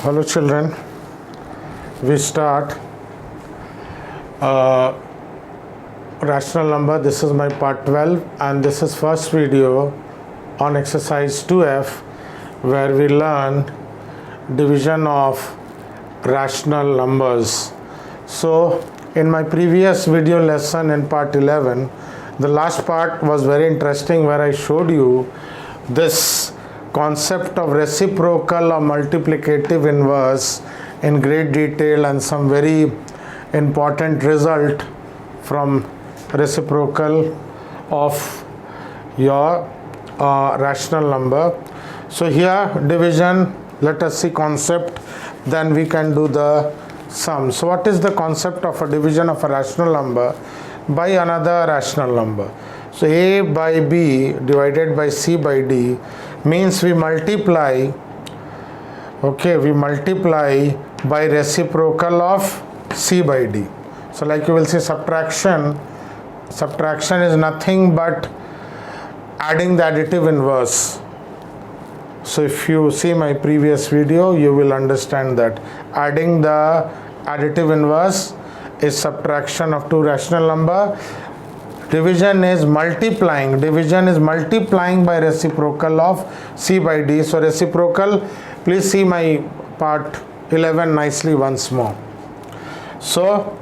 Hello children, we start rational number. This is my part 12 and this is first video on exercise 2F where we learn division of rational numbers. So in my previous video lesson in part 11, the last part was very interesting where I showed you this concept of reciprocal or multiplicative inverse in great detail and some very important result from reciprocal of your rational number. So here division, let us see concept, then we can do the sum. So what is the concept of a division of a rational number by another rational number? So a by b divided by c by d means we multiply, we multiply by reciprocal of c by d. So like you will see subtraction is nothing but adding the additive inverse. So if you see my previous video, you will understand that adding the additive inverse is subtraction of two rational number. Division is multiplying by reciprocal of c by d. So reciprocal, please see my part 11 nicely once more. So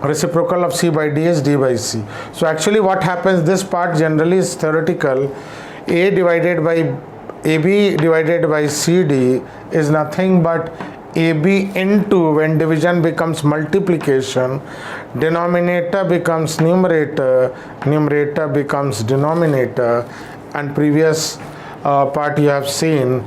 reciprocal of c by d is d by c. So actually what happens, this part generally is theoretical. AB divided by CD is nothing but AB into, when division becomes multiplication, denominator becomes numerator, numerator becomes denominator, and previous part you have seen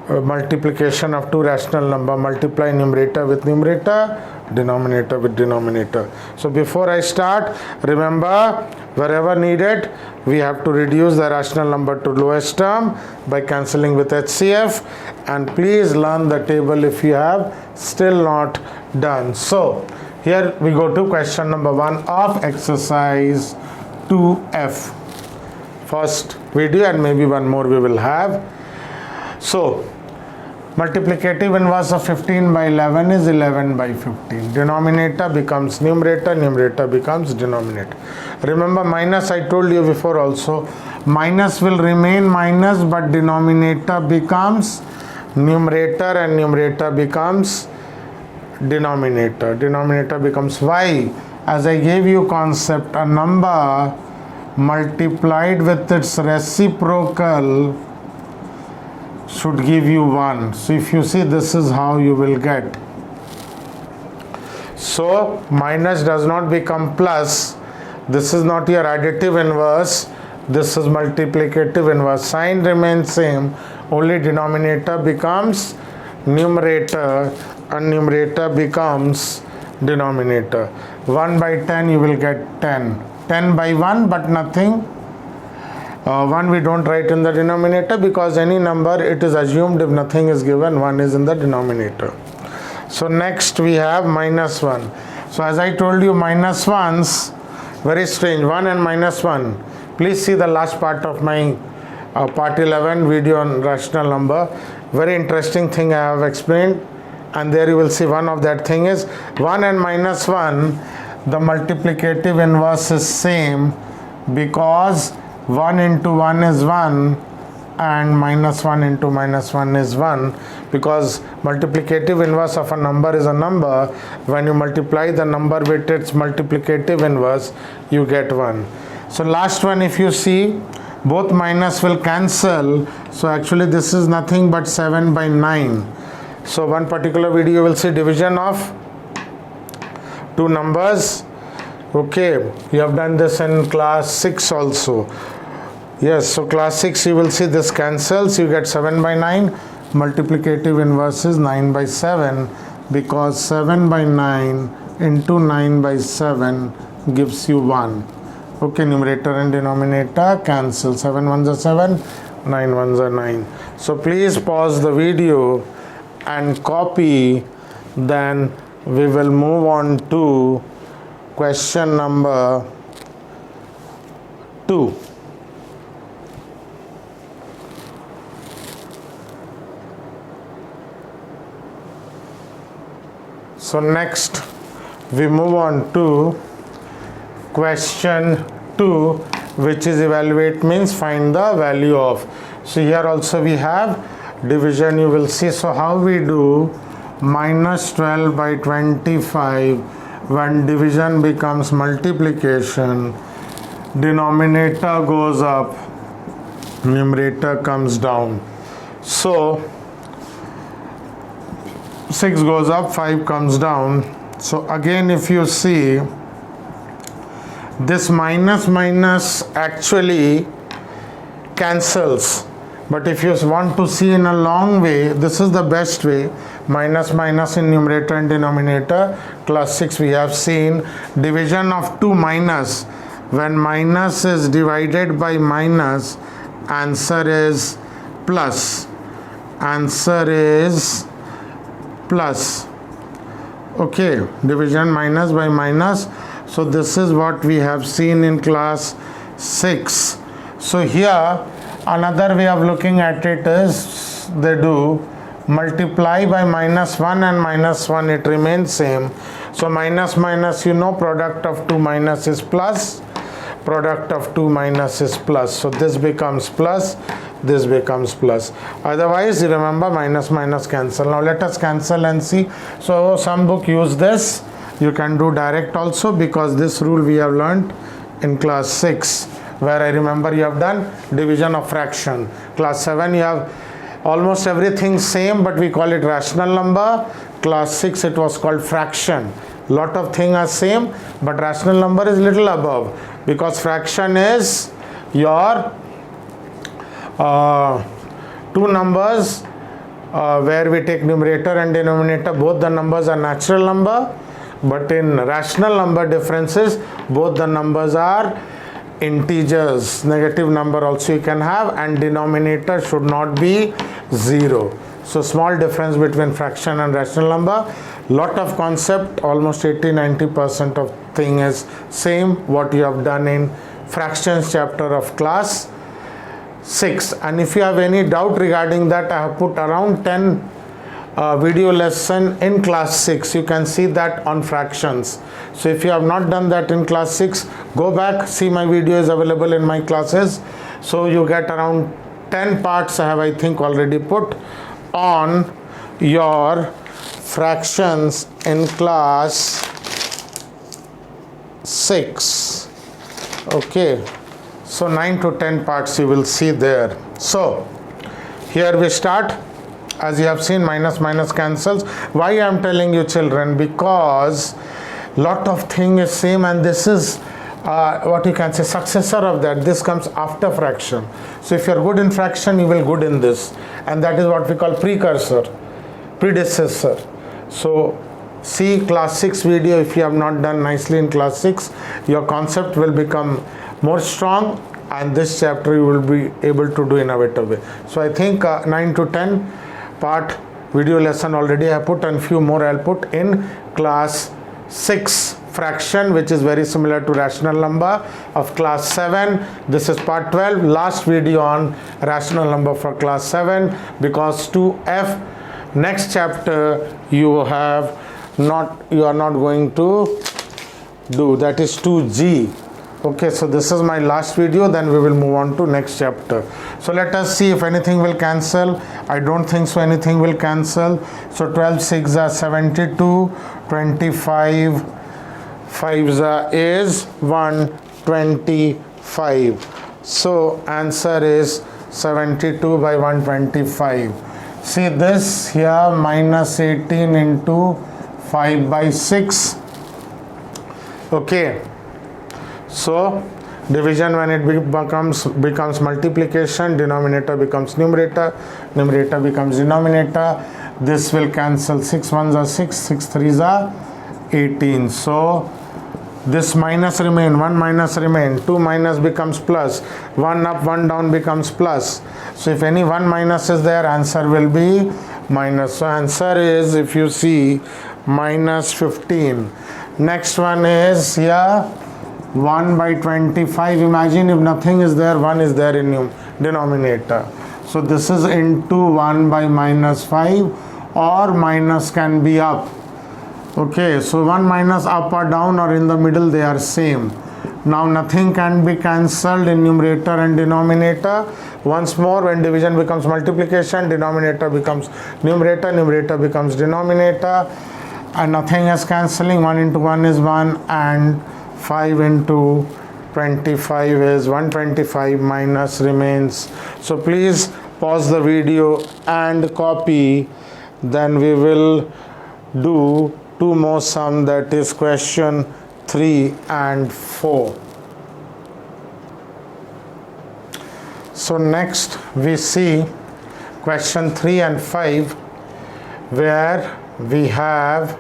multiplication of two rational number, multiply numerator with numerator, denominator with denominator. So before I start, remember, wherever needed, we have to reduce the rational number to lowest term by cancelling with HCF, and please learn the table if you have still not done. So here we go to question number 1 of exercise 2F. First video and maybe one more we will have. So multiplicative inverse of 15 by 11 is 11 by 15. Denominator becomes numerator, numerator becomes denominator. Remember minus, I told you before also, minus will remain minus but denominator becomes numerator and numerator becomes denominator. Denominator becomes y. As I gave you concept, a number multiplied with its reciprocal should give you 1. So if you see, this is how you will get. So minus does not become plus. This is not your additive inverse. This is multiplicative inverse. Sign remains same. Only denominator becomes numerator and numerator becomes denominator. 1 by 10 you will get 10. 10 by 1 but nothing. 1 we don't write in the denominator because any number it is assumed if nothing is given, 1 is in the denominator. So next we have minus 1. So as I told you, minus 1s, very strange, 1 and minus 1. Please see the last part of my part 11 video on rational number. Very interesting thing I have explained, and there you will see one of that thing is 1 and minus 1, the multiplicative inverse is same because 1 into 1 is 1 and minus 1 into minus 1 is 1, because multiplicative inverse of a number is a number. When you multiply the number with its multiplicative inverse, you get 1. So last one, if you see, both minus will cancel. So actually this is nothing but 7 by 9. So one particular video you will see division of two numbers. Okay, you have done this in class 6 also. Yes, so class 6 you will see this cancels, you get 7 by 9. Multiplicative inverse is 9 by 7 because 7 by 9 into 9 by 7 gives you 1. Okay, numerator and denominator cancel. 7 ones are 7, 9 ones are 9. So please pause the video and copy, then we will move on to question number 2. So next we move on to question 2, which is evaluate means find the value of. So here also we have division, you will see. So how we do minus 12 by 25, when division becomes multiplication, denominator goes up, numerator comes down. So 6 goes up, 5 comes down. So again, if you see, this minus actually cancels, but if you want to see in a long way, this is the best way. Minus in numerator and denominator. Class 6 we have seen division of 2 minus. When minus is divided by minus, answer is plus. Answer is plus. Okay, division minus by minus. So this is what we have seen in class 6. So here another way of looking at it is they do multiply by minus 1 and minus 1, it remains same. So minus, you know, product of 2 minus is plus, product of 2 minus is plus. So this becomes plus, this becomes plus. Otherwise, remember, minus cancel. Now let us cancel and see. So some book use this. You can do direct also, because this rule we have learned in class 6, where I remember you have done division of fraction. Class 7 you have almost everything same, but we call it rational number. Class 6 it was called fraction. Lot of things are same, but rational number is little above, because fraction is your two numbers where we take numerator and denominator, both the numbers are natural number, but in rational number differences, both the numbers are integers. Negative number also you can have, and denominator should not be 0. So small difference between fraction and rational number. Lot of concept, almost 80-90% of thing is same what you have done in fractions chapter of class 6. And if you have any doubt regarding that, I have put around 10 video lesson in class 6. You can see that on fractions. So if you have not done that in class 6, go back, see my video is available in my classes. So you get around 10 parts I have, I think, already put on your fractions in class 6. Okay, so 9 to 10 parts you will see there. So here we start. As you have seen, minus cancels. Why I am telling you, children? Because lot of thing is same, and this is what you can say successor of that. This comes after fraction. So if you are good in fraction, you will good in this, and that is what we call predecessor. So see class 6 video if you have not done nicely in class 6. Your concept will become more strong, and this chapter you will be able to do in a better way. So I think 9 to 10 part video lesson already I have put, and few more I'll put in class 6 fraction, which is very similar to rational number of class 7. This is part 12, last video on rational number for class 7, because 2F next chapter you are not going to do, that is 2G. Okay, so this is my last video, then we will move on to next chapter. So let us see if anything will cancel. I don't think so anything will cancel. So 12 6 are 72, 25 5 is 125. So answer is 72 by 125. See this here, minus 18 into 5 by 6. Okay, so division, when it becomes multiplication, denominator becomes numerator, numerator becomes denominator. This will cancel. 6 1s are 6, 6 3s are 18. So this minus remain, 1 minus remain, 2 minus becomes plus, 1 up 1 down becomes plus. So if any 1 minus is there, answer will be minus. So answer is, if you see, minus 15. Next one is here 1 by 25. Imagine if nothing is there, 1 is there in denominator. So this is into 1 by minus 5, or minus can be up. Okay, so 1 minus up or down or in the middle, they are same. Now nothing can be cancelled in numerator and denominator. Once more, when division becomes multiplication, denominator becomes numerator, numerator becomes denominator, and nothing is cancelling. 1 into 1 is 1, and 5 into 25 is 125 minus remains. So please pause the video and copy. Then we will do two more sum, that is question 3 and 4. So next we see question 3 and 5, where we have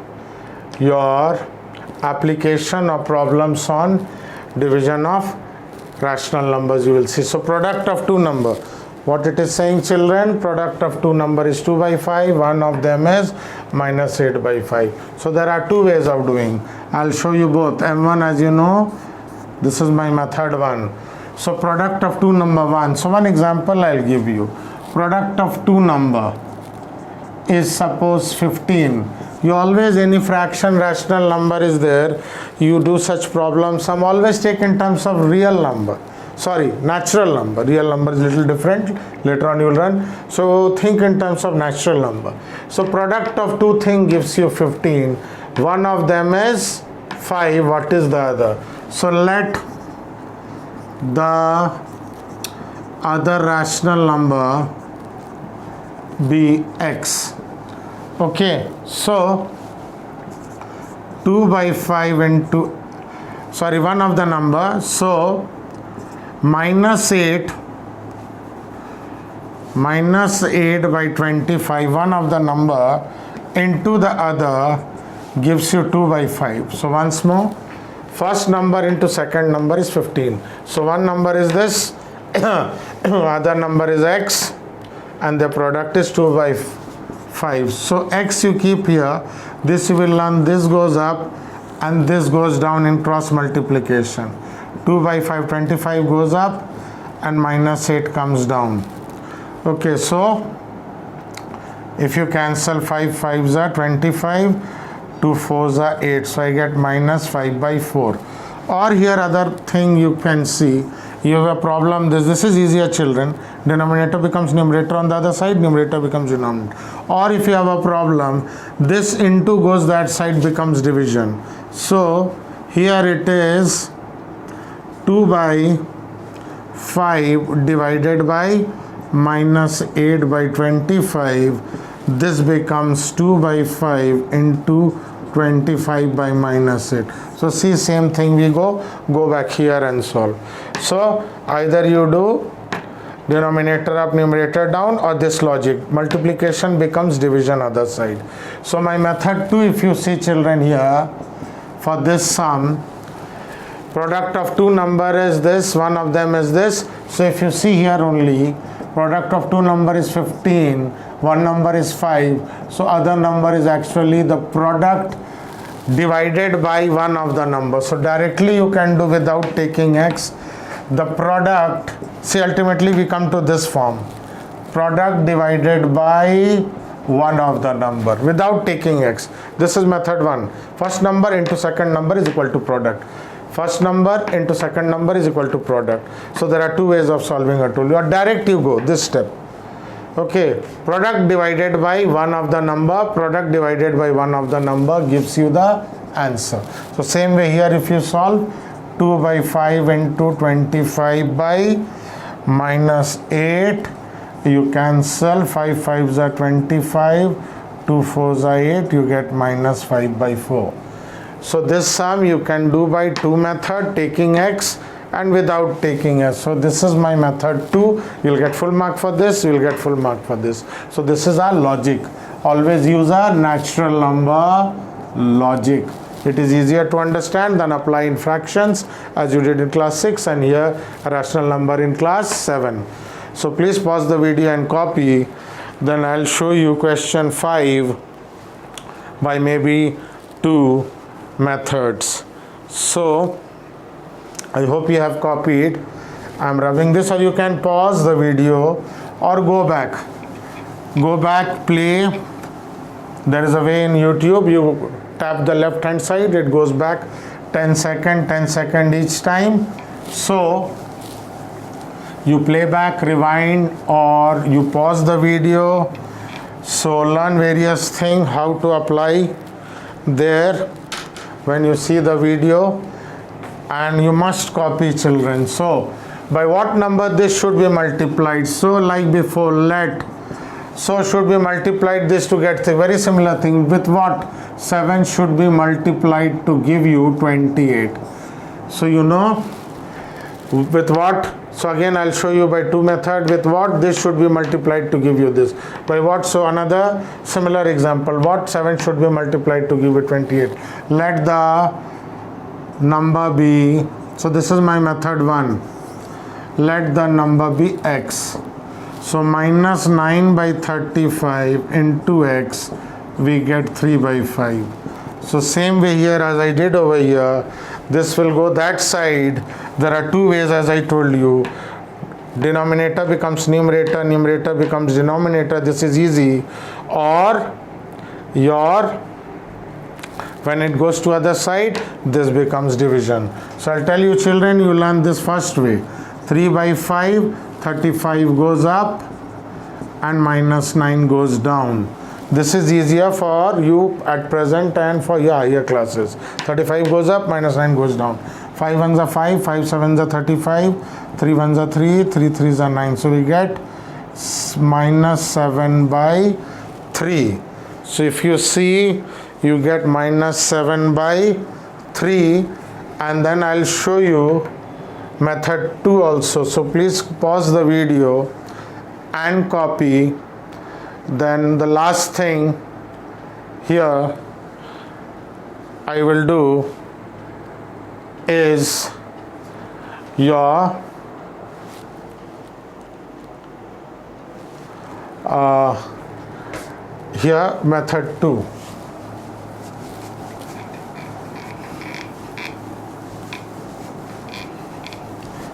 your application of problems on division of rational numbers. You will see. So product of two number, what it is saying, children, product of two number is 2 by 5, one of them is minus 8 by 5. So there are two ways of doing. I'll show you both. M1, as you know, this is my method 1. So product of two number 1. So one example I'll give you. Product of two number is suppose 15. You always, any fraction rational number is there, you do such problems. Some always take in terms of real number. Sorry, natural number. Real number is little different. Later on you will run. So think in terms of natural number. So product of two things gives you 15. One of them is 5. What is the other? So let the other rational number be x. Okay. So 2 by 5 into, sorry, one of the number. So minus 8 by 25, one of the number into the other gives you 2 by 5. So once more, first number into second number is 15. So one number is this, other number is x, and the product is 2 by 5. So x you keep here, this you will learn, this goes up and this goes down in cross multiplication. 2 by 5, 25 goes up and minus 8 comes down. Okay, so if you cancel 5 5s are 25, 2 4s are 8. So I get minus 5 by 4. Or here other thing you can see, you have a problem, this is easier, children. Denominator becomes numerator on the other side, numerator becomes denominator. Or if you have a problem, this into goes that side, becomes division. So here it is 2 by 5 divided by minus 8 by 25. This becomes 2 by 5 into 25 by minus 8. So see, same thing we go back here and solve. So either you do denominator up, numerator down, or this logic. Multiplication becomes division other side. So my method 2, if you see, children, here for this sum, product of two number is this, one of them is this. So if you see here only, product of two number is 15, one number is 5. So other number is actually the product divided by one of the numbers. So directly you can do without taking x. The product, see, ultimately we come to this form. Product divided by one of the number without taking x. This is method 1. First number into second number is equal to product. First number into second number is equal to product. So there are two ways of solving a tool. Or direct you go this step. Okay, product divided by one of the number, product divided by one of the number gives you the answer. So same way here, if you solve 2 by 5 into 25 by minus 8, you cancel 5 5s are 25, 2 4s are 8, you get minus 5 by 4. So this sum you can do by two method, taking x and without taking s. So this is my method 2. You'll get full mark for this, you'll get full mark for this. So this is our logic. Always use a natural number logic. It is easier to understand than apply in fractions as you did in class 6, and here a rational number in class 7. So please pause the video and copy. Then I'll show you question 5 by maybe 2 methods. So I hope you have copied. I'm rubbing this, or you can pause the video or go back, play. There is a way in YouTube, you tap the left hand side, it goes back 10 second each time. So you play back, rewind, or you pause the video. So learn various things how to apply there when you see the video, and you must copy, children. So by what number this should be multiplied? So like before, so should be multiplied this to get the very similar thing. With what? 7 should be multiplied to give you 28. So you know with what? So again I'll show you by two methods. With what this should be multiplied to give you this? By what? So another similar example. What? 7 should be multiplied to give you 28. Let the number be, so this is my method 1. Let the number be x. So minus 9 by 35 into x, we get 3 by 5. So same way here as I did over here, this will go that side. There are two ways, as I told you. Denominator becomes numerator, numerator becomes denominator. This is easy. Or when it goes to other side, this becomes division. So I'll tell you, children, you learn this first way. 3 by 5, 35 goes up and minus 9 goes down. This is easier for you at present and for your higher classes. 35 goes up, minus 9 goes down. 5 ones are 5, 5 sevens are 35, 3 ones are 3, 3 threes are 9. So we get minus 7 by 3. So if you see, you get minus 7 by 3, and then I'll show you method 2 also. So please pause the video and copy. Then the last thing here I will do is your here method 2.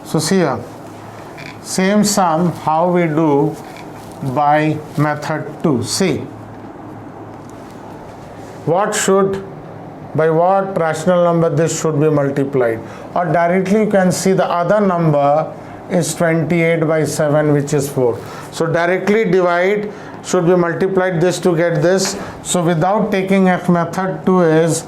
So see here, same sum how we do by method 2. See, by what rational number this should be multiplied, or directly you can see the other number is 28 by 7, which is 4. So directly divide, should be multiplied this to get this. So without taking F, method 2 is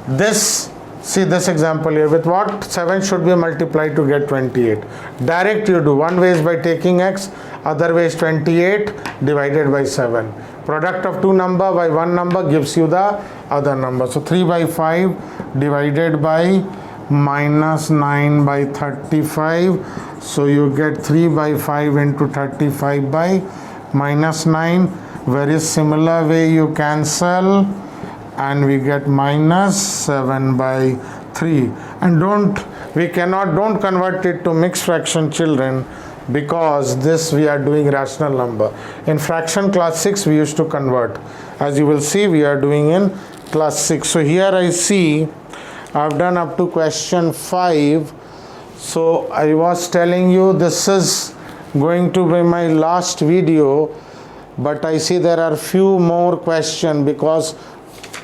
this. See this example here. With what? 7 should be multiplied to get 28. Direct you do. One way is by taking x, other way is 28 divided by 7. Product of two number by one number gives you the other number. So 3 by 5 divided by minus 9 by 35. So you get 3 by 5 into 35 by minus 9. Very similar way you cancel, and we get minus 7 by 3. And don't convert it to mixed fraction, children, because this we are doing rational number. In fraction class 6 we used to convert. As you will see, we are doing in class 6. So here I see I've done up to question 5. So I was telling you this is going to be my last video, but I see there are few more questions because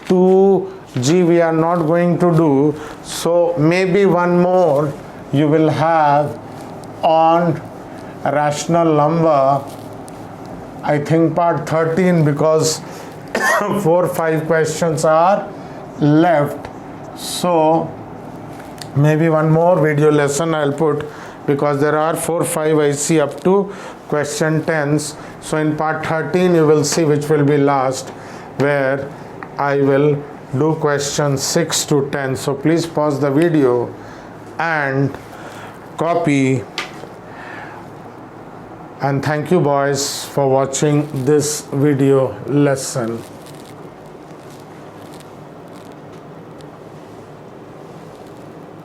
2G we are not going to do. So maybe one more you will have on rational number, I think part 13, because 4-5 questions are left. So maybe one more video lesson I'll put, because there are 4-5 I see up to question 10s. So in part 13 you will see which will be last, where I will do questions 6 to 10. So please pause the video and copy. And thank you boys for watching this video lesson.